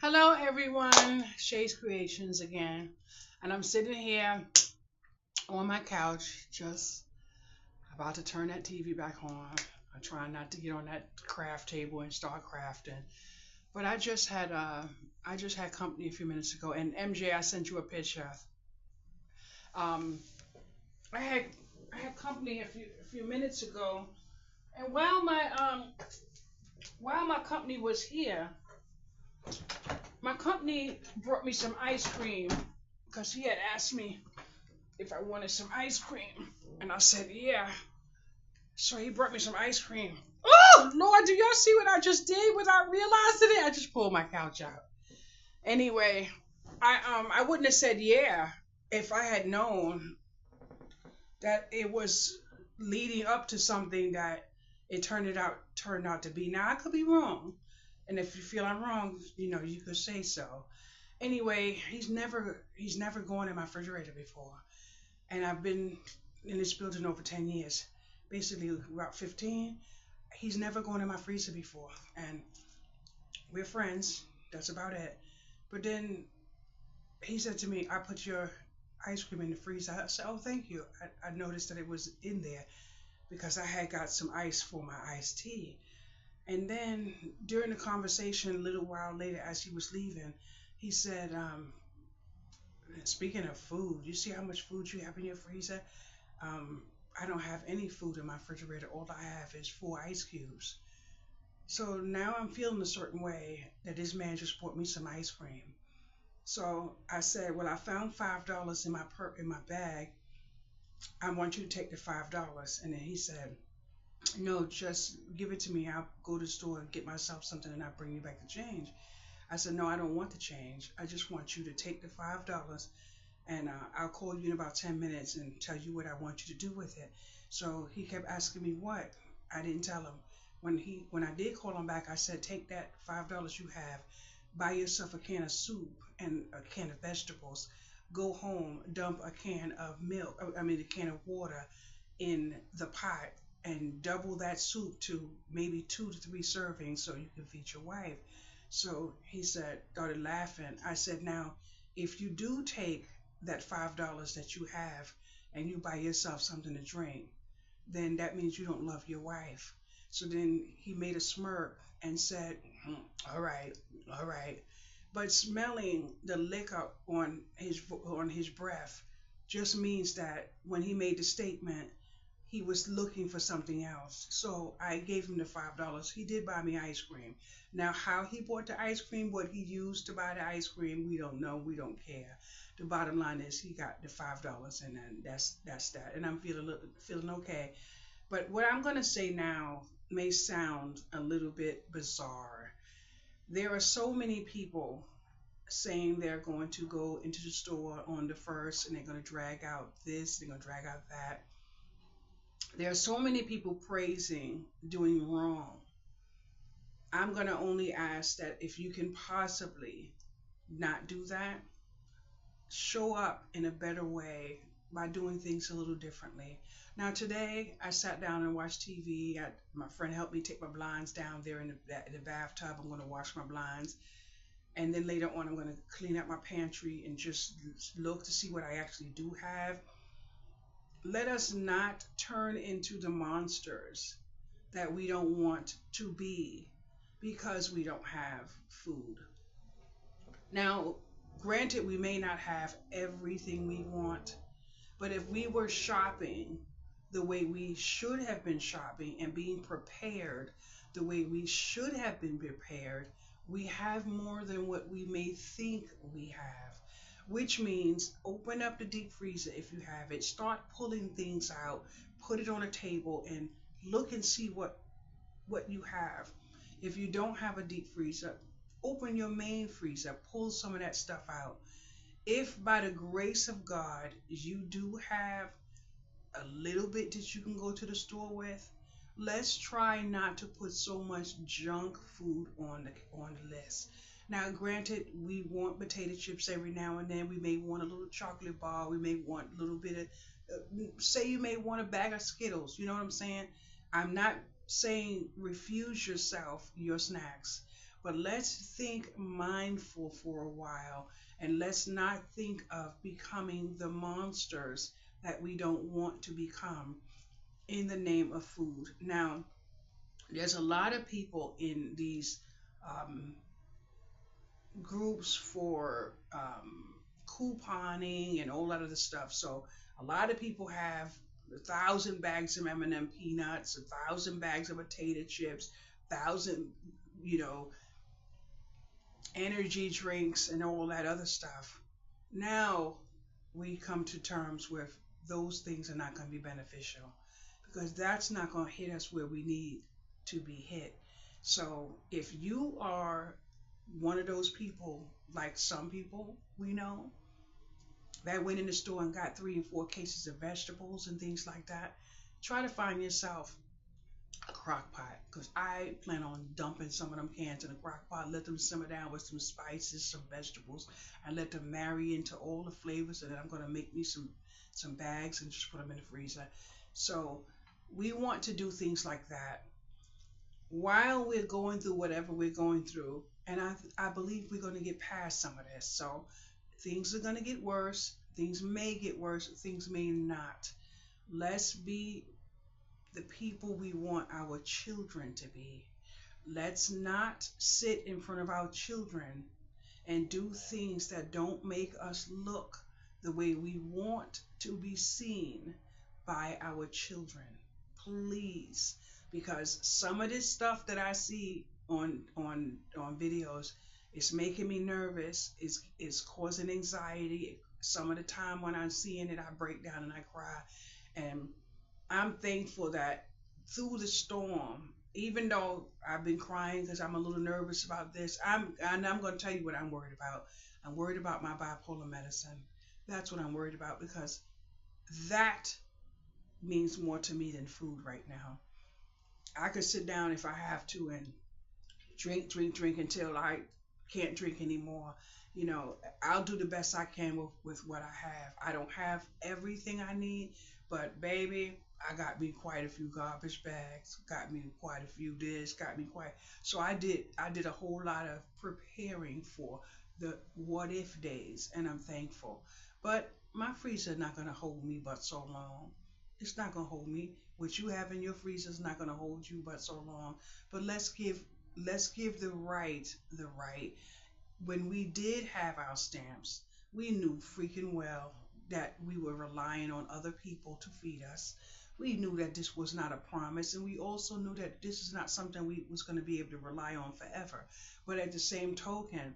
Hello, everyone. Shay's Creations again. And I'm sitting here on my couch, just about to turn that TV back on. I'm trying not to get on that craft table and start crafting. But I just had company a few minutes ago, and MJ, I sent you a picture. Um, I had I had company a few minutes ago, and while my company was here, my company brought me some ice cream because he had asked me if I wanted some ice cream. And I said, yeah. So he brought me some ice cream. Oh, Lord, do y'all see what I just did without realizing it? I just pulled my couch out. Anyway, I wouldn't have said yeah if I had known that it was leading up to something that it turned out to be. Now I could be wrong. And if you feel I'm wrong, you could say so. Anyway, he's never gone in my refrigerator before. And I've been in this building over 10 years, basically about 15. He's never gone in my freezer before, and we're friends. That's about it. But then he said to me, "I put your ice cream in the freezer." I said, "Oh, thank you." I noticed that it was in there because I had got some ice for my iced tea. And then during the conversation, a little while later, as he was leaving, he said, "Speaking of food, you see how much food you have in your freezer? Um, I don't have any food in my refrigerator. All I have is 4 ice cubes." So now I'm feeling a certain way that this man just bought me some ice cream. So I said, "Well, I found $5 in my bag. I want you to take the $5." And then he said, "No, just give it to me. I'll go to the store and get myself something, and I'll bring you back the change." I said, "No, I don't want the change. I just want you to take the $5, and I'll call you in about 10 minutes and tell you what I want you to do with it." So he kept asking me what. I didn't tell him. When I did call him back, I said, "Take that $5 you have, buy yourself a can of soup and a can of vegetables. Go home, dump a can of milk, I mean a can of water in the pot, and double that soup to maybe 2 to 3 servings so you can feed your wife." So he started laughing. I said, "Now, if you do take that $5 that you have and you buy yourself something to drink, then that means you don't love your wife." So then he made a smirk and said, "All right, all right." But smelling the liquor on his breath just means that when he made the statement, he was looking for something else. So I gave him the $5. He did buy me ice cream. Now, how he bought the ice cream, what he used to buy the ice cream, we don't know. We don't care. The bottom line is he got the $5, and then that's that. And I'm feeling okay. But what I'm gonna say now may sound a little bit bizarre. There are so many people saying they're going to go into the store on the first, and they're going to drag out this, they're going to drag out that. There are so many people praising doing wrong. I'm going to only ask that if you can possibly not do that, show up in a better way by doing things a little differently. Now, today I sat down and watched TV. My friend helped me take my blinds down there in the bathtub. I'm going to wash my blinds. And then later on, I'm going to clean up my pantry and just look to see what I actually do have. Let us not turn into the monsters that we don't want to be because we don't have food. Now, granted, we may not have everything we want, but if we were shopping the way we should have been shopping and being prepared the way we should have been prepared, we have more than what we may think we have. Which means open up the deep freezer if you have it. Start pulling things out, put it on a table, and look and see what you have. If you don't have a deep freezer, open your main freezer, pull some of that stuff out. If by the grace of God you do have a little bit that you can go to the store with, let's try not to put so much junk food on the list. Now, granted, we want potato chips every now and then. We may want a little chocolate bar. We may want a little bit of, say you may want a bag of Skittles. You know what I'm saying? I'm not saying refuse yourself your snacks, But let's think mindful for a while, and let's not think of becoming the monsters that we don't want to become in the name of food. Now, there's a lot of people in these um, groups for couponing and all that other stuff. So a lot of people have 1,000 bags of M&M peanuts, 1,000 bags of potato chips, 1,000, you know, energy drinks and all that other stuff. Now we come to terms with those things are not going to be beneficial because that's not going to hit us where we need to be hit. So if you are one of those people, like some people we know, that went in the store and got 3 and 4 cases of vegetables and things like that, try to find yourself a crock pot because I plan on dumping some of them cans in a crock pot, let them simmer down with some spices, some vegetables, and let them marry into all the flavors. And then I'm going to make me some bags and just put them in the freezer. So we want to do things like that while we're going through whatever we're going through. And I believe we're going to get past some of this. So things are going to get worse. Things may get worse. Things may not. Let's be the people we want our children to be. Let's not sit in front of our children and do things that don't make us look the way we want to be seen by our children. Please, because some of this stuff that I see on videos is making me nervous. It's causing anxiety. Some of the time when I'm seeing it, I break down and I cry. And I'm thankful that through the storm, even though I've been crying because I'm a little nervous about this, I'm going to tell you what I'm worried about. I'm worried about my bipolar medicine. That's what I'm worried about because that means more to me than food right now. I could sit down if I have to and drink until I can't drink anymore. You know, I'll do the best I can with what I have. I don't have everything I need, but baby, I got me quite a few garbage bags, got me quite a few this, got me quite. So I did a whole lot of preparing for the what if days, and I'm thankful. But my freezer not gonna hold me but so long. It's not gonna hold me. What you have in your freezer is not gonna hold you but so long. But let's give the right. When we did have our stamps, we knew freaking well that we were relying on other people to feed us. We knew that this was not a promise, and we also knew that this is not something we was going to be able to rely on forever. But at the same token,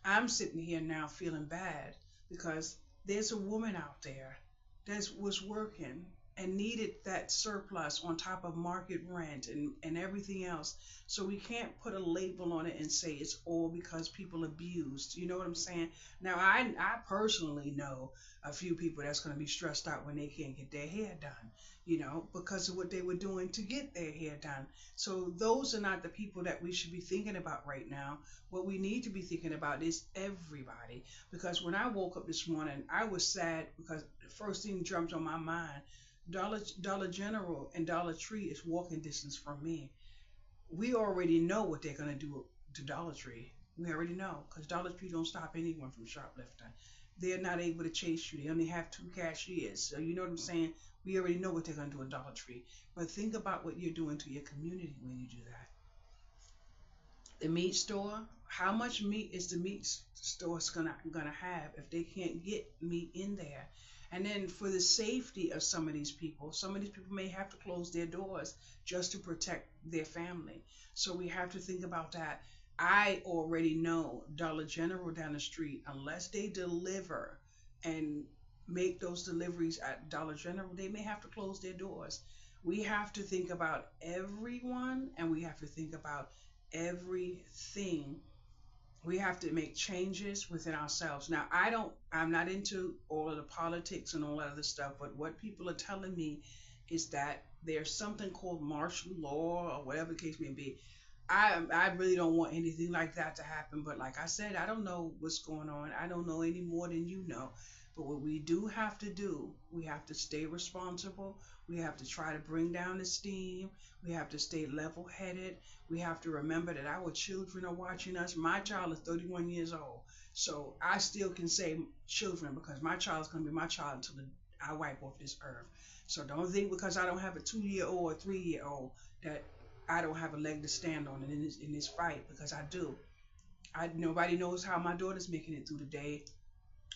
I'm sitting here now feeling bad because there's a woman out there that was working and needed that surplus on top of market rent and everything else. So we can't put a label on it and say it's all because people abused. You know what I'm saying? Now, I personally know a few people that's going to be stressed out when they can't get their hair done, because of what they were doing to get their hair done. So those are not the people that we should be thinking about right now. What we need to be thinking about is everybody. Because when I woke up this morning, I was sad because the first thing jumped on my mind. Dollar General and Dollar Tree is walking distance from me. We already know what they're going to do to Dollar Tree. We already know because Dollar Tree don't stop anyone from shoplifting. They're not able to chase you. They only have 2 cashiers. So you know what I'm saying? We already know what they're going to do at Dollar Tree. But think about what you're doing to your community when you do that. The meat store, how much meat is the meat store gonna have if they can't get meat in there? And then for the safety of some of these people may have to close their doors just to protect their family. So we have to think about that. I already know Dollar General down the street, unless they deliver and make those deliveries at Dollar General, they may have to close their doors. We have to think about everyone and we have to think about everything. We have to make changes within ourselves. Now, I'm not into all of the politics and all that other stuff, but what people are telling me is that there's something called martial law or whatever the case may be. I really don't want anything like that to happen, but like I said, I don't know what's going on. I don't know any more than you know. But what we do have to do, we have to stay responsible. We have to try to bring down the steam. We have to stay level headed. We have to remember that our children are watching us. My child is 31 years old. So I still can say children because my child is going to be my child until I wipe off this earth. So don't think because I don't have a 2-year old or 3-year old that I don't have a leg to stand on in this fight because I do. Nobody knows how my daughter's making it through the day.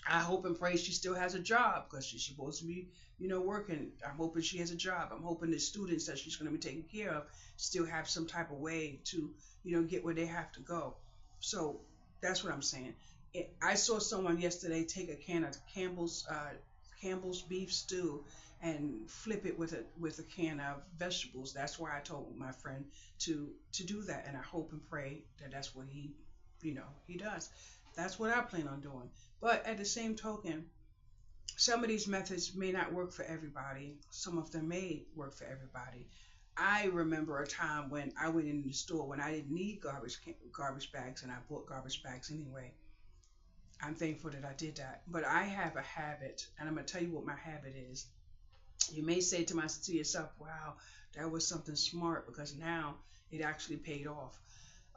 I hope and pray she still has a job because she's supposed to be, working. I'm hoping she has a job. I'm hoping the students that she's going to be taking care of still have some type of way to, get where they have to go. So that's what I'm saying. I saw someone yesterday take a can of Campbell's beef stew and flip it with a can of vegetables. That's why I told my friend to do that, and I hope and pray that that's what he does. That's what I plan on doing. But at the same token, some of these methods may not work for everybody. Some of them may work for everybody. I remember a time when I went in the store when I didn't need garbage bags, and I bought garbage bags anyway. I'm thankful that I did that. But I have a habit, and I'm gonna tell you what my habit is. You may say to yourself, "Wow, that was something smart," because now it actually paid off.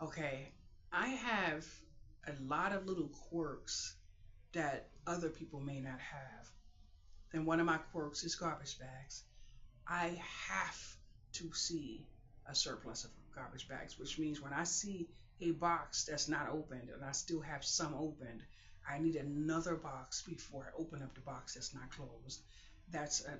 Okay, I have a lot of little quirks that other people may not have. And one of my quirks is garbage bags. I have to see a surplus of garbage bags, which means when I see a box that's not opened and I still have some opened, I need another box before I open up the box that's not closed. That's an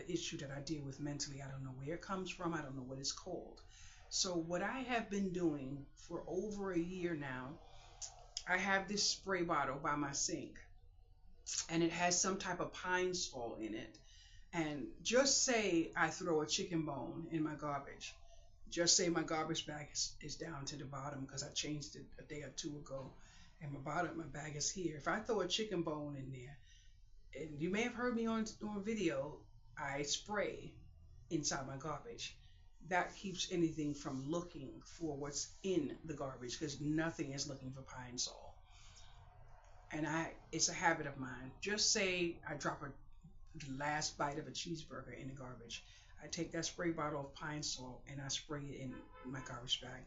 issue that I deal with mentally. I don't know where it comes from. I don't know what it's called. So what I have been doing for over a year now, I have this spray bottle by my sink, and it has some type of pine sol in it. And just say I throw a chicken bone in my garbage. Just say my garbage bag is down to the bottom because I changed it a day or two ago, and my bag is here. If I throw a chicken bone in there, and you may have heard me on video, I spray inside my garbage. That keeps anything from looking for what's in the garbage because nothing is looking for pine sol. And it's a habit of mine. Just say I drop the last bite of a cheeseburger in the garbage. I take that spray bottle of pine sol and I spray it in my garbage bag.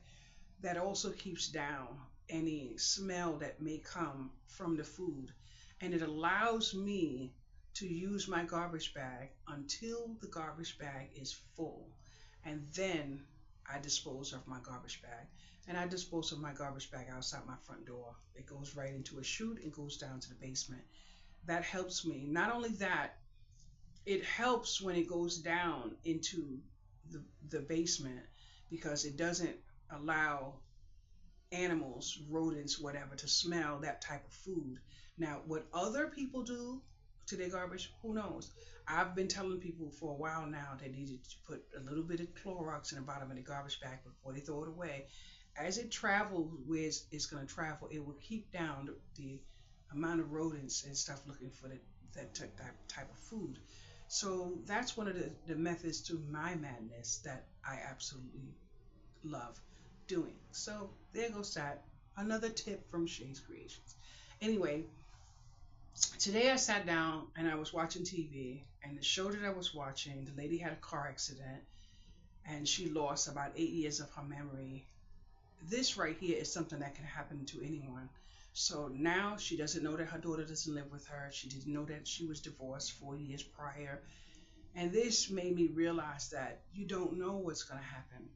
That also keeps down any smell that may come from the food, and it allows me to use my garbage bag until the garbage bag is full, and then I dispose of my garbage bag. And I dispose of my garbage bag outside my front door. It goes right into a chute and goes down to the basement. That helps me. Not only that, it helps when it goes down into the basement because it doesn't allow animals, rodents, whatever, to smell that type of food. Now, what other people do to their garbage, who knows? I've been telling people for a while now they needed to put a little bit of Clorox in the bottom of the garbage bag before they throw it away. As it travels where it's going to travel, it will keep down the amount of rodents and stuff looking for that type of food. So that's one of the methods to my madness that I absolutely love doing. So there goes that. Another tip from Shay's Creations. Anyway, today I sat down and I was watching TV, and the show that I was watching, the lady had a car accident and she lost about 8 years of her memory. This right here is something that can happen to anyone. So now she doesn't know that her daughter doesn't live with her. She didn't know that she was divorced 4 years prior. And this made me realize that you don't know what's going to happen.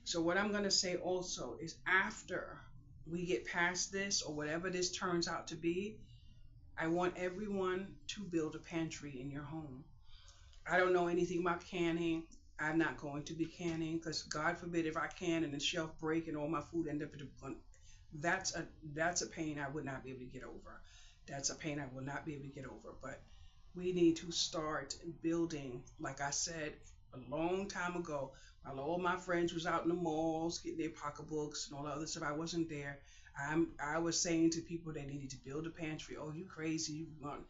So what I'm going to say also is after we get past this or whatever this turns out to be, I want everyone to build a pantry in your home. I don't know anything about canning. I'm not going to be canning because God forbid if I can and the shelf break and all my food end up in the that's a pain I would not be able to get over. That's a pain I will not be able to get over. But we need to start building, like I said a long time ago, while all my friends was out in the malls getting their pocketbooks and all the other stuff. I wasn't there. I was saying to people they needed to build a pantry. Oh, you crazy? You want?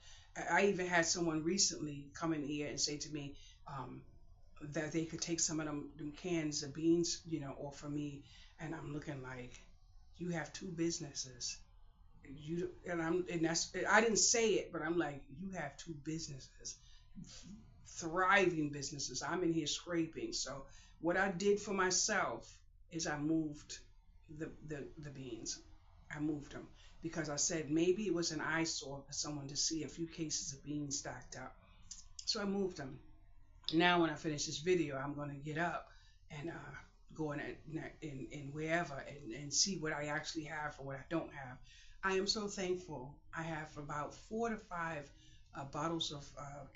I even had someone recently come in here and say to me that they could take some of them cans of beans, offer me. And I'm looking like, you have two businesses. You and that's I didn't say it, but I'm like, you have two businesses, thriving businesses. I'm in here scraping. So what I did for myself is I moved the beans. I moved them because I said maybe it was an eyesore for someone to see a few cases of beans stacked up. So I moved them. Now when I finish this video, I'm gonna get up and go in wherever and see what I actually have for what I don't have. I am so thankful. I have about 4 to 5 bottles of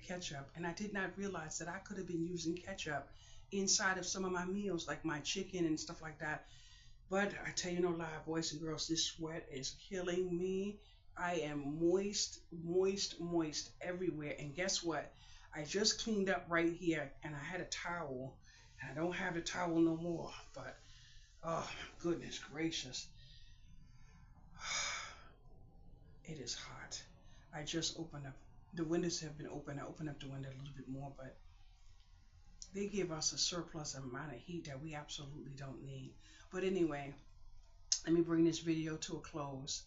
ketchup, and I did not realize that I could have been using ketchup inside of some of my meals, like my chicken and stuff like that. But I tell you no lie, boys and girls, this sweat is killing me. I am moist, moist, moist everywhere. And guess what? I just cleaned up right here and I had a towel. And I don't have the towel no more. But oh my goodness gracious. It is hot. I just opened up. The windows have been open. I opened up the window a little bit more, but they give us a surplus amount of heat that we absolutely don't need. But anyway, let me bring this video to a close.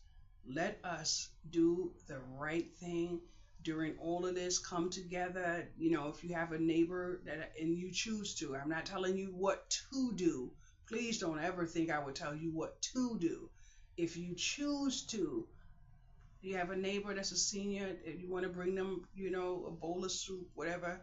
Let us do the right thing during all of this. Come together. You know, if you have a neighbor that and you choose to, I'm not telling you what to do. Please don't ever think I would tell you what to do. If you choose to, you have a neighbor that's a senior and you want to bring them, you know, a bowl of soup, whatever,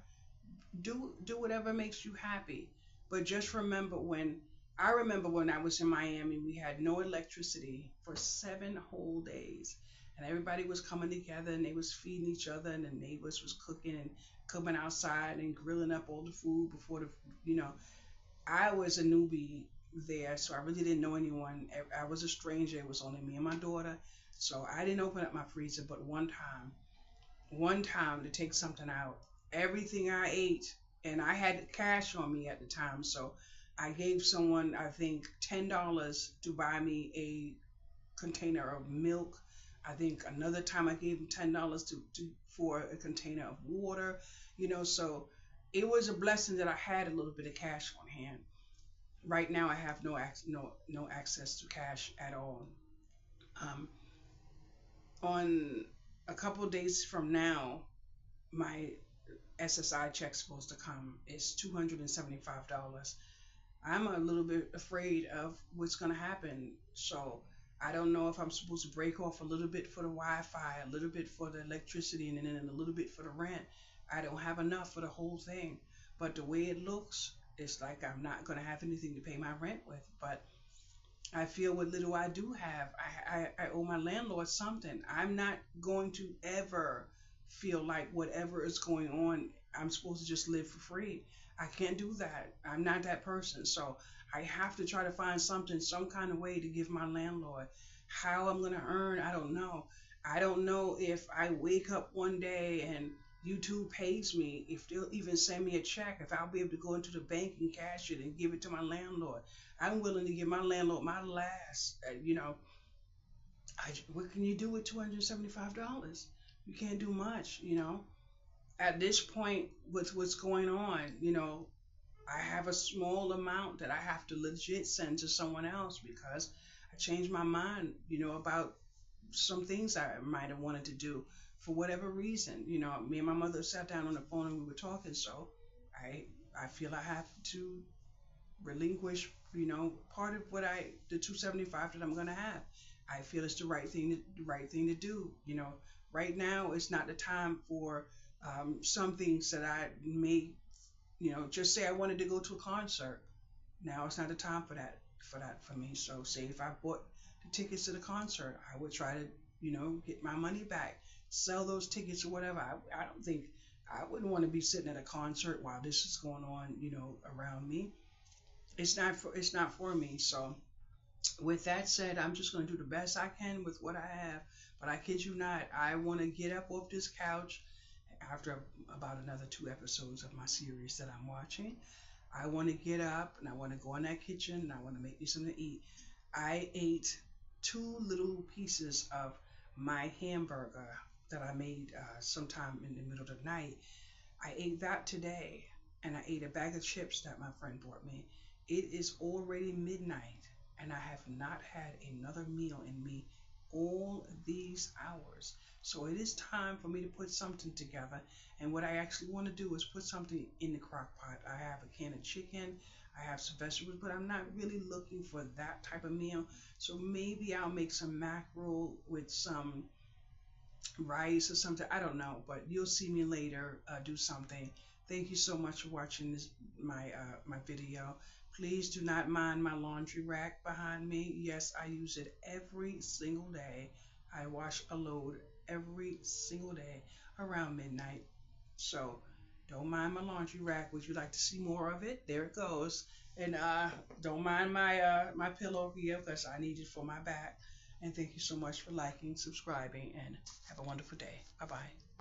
do whatever makes you happy. But just remember when I was in Miami, we had no electricity for 7 whole days. And everybody was coming together and they was feeding each other and the neighbors was cooking and coming outside and grilling up all the food before the you know, I was a newbie there, so I really didn't know anyone. I was a stranger. It was only me and my daughter. So I didn't open up my freezer, but one time to take something out. Everything I ate, and I had cash on me at the time, so I gave someone, I think, $10 to buy me a container of milk. I think another time I gave them $10 for a container of water. You know, so it was a blessing that I had a little bit of cash on hand. Right now, I have no access to cash at all. Um, on a couple of days from now, my SSI check's supposed to come. It's $275. I'm a little bit afraid of what's going to happen. So I don't know if I'm supposed to break off a little bit for the Wi-Fi, a little bit for the electricity, and then a little bit for the rent. I don't have enough for the whole thing. But the way it looks, it's like I'm not going to have anything to pay my rent with. But I feel what little I do have, I owe my landlord something. I'm not going to ever feel like whatever is going on, I'm supposed to just live for free. I can't do that. I'm not that person. So I have to try to find something, some kind of way to give my landlord. How I'm going to earn, I don't know. I don't know if I wake up one day and YouTube pays me, if they'll even send me a check, if I'll be able to go into the bank and cash it and give it to my landlord. I'm willing to give my landlord my last. What can you do with $275? You can't do much, you know. At this point, with what's going on, you know, I have a small amount that I have to legit send to someone else because I changed my mind, you know, about some things I might have wanted to do for whatever reason. You know, me and my mother sat down on the phone and we were talking, so I I feel I have to relinquish, you know, part of the 275 that I'm gonna have. I feel it's the right thing to do. You know, right now it's not the time for some things that I may, you know, just say I wanted to go to a concert. Now it's not the time for me. So say if I bought the tickets to the concert, I would try to, you know, get my money back, sell those tickets or whatever. I don't think I wouldn't want to be sitting at a concert while this is going on, you know, around me. It's not for me. So with that said, I'm just going to do the best I can with what I have. But I kid you not, I want to get up off this couch after about another 2 episodes of my series that I'm watching. I want to get up and I want to go in that kitchen and I want to make me something to eat. I ate 2 little pieces of my hamburger that I made sometime in the middle of the night. I ate that today, and I ate a bag of chips that my friend brought me. It is already midnight, and I have not had another meal in me all these hours. So it is time for me to put something together. And what I actually want to do is put something in the crock pot. I have a can of chicken, I have some vegetables, but I'm not really looking for that type of meal. So maybe I'll make some mackerel with some rice or something. I don't know, but you'll see me later do something. Thank you so much for watching this my video. Please do not mind my laundry rack behind me. Yes, I use it every single day. I wash a load every single day around midnight. So don't mind my laundry rack. Would you like to see more of it? There it goes. And don't mind my pillow here because I need it for my back. And thank you so much for liking, subscribing, and have a wonderful day. Bye bye.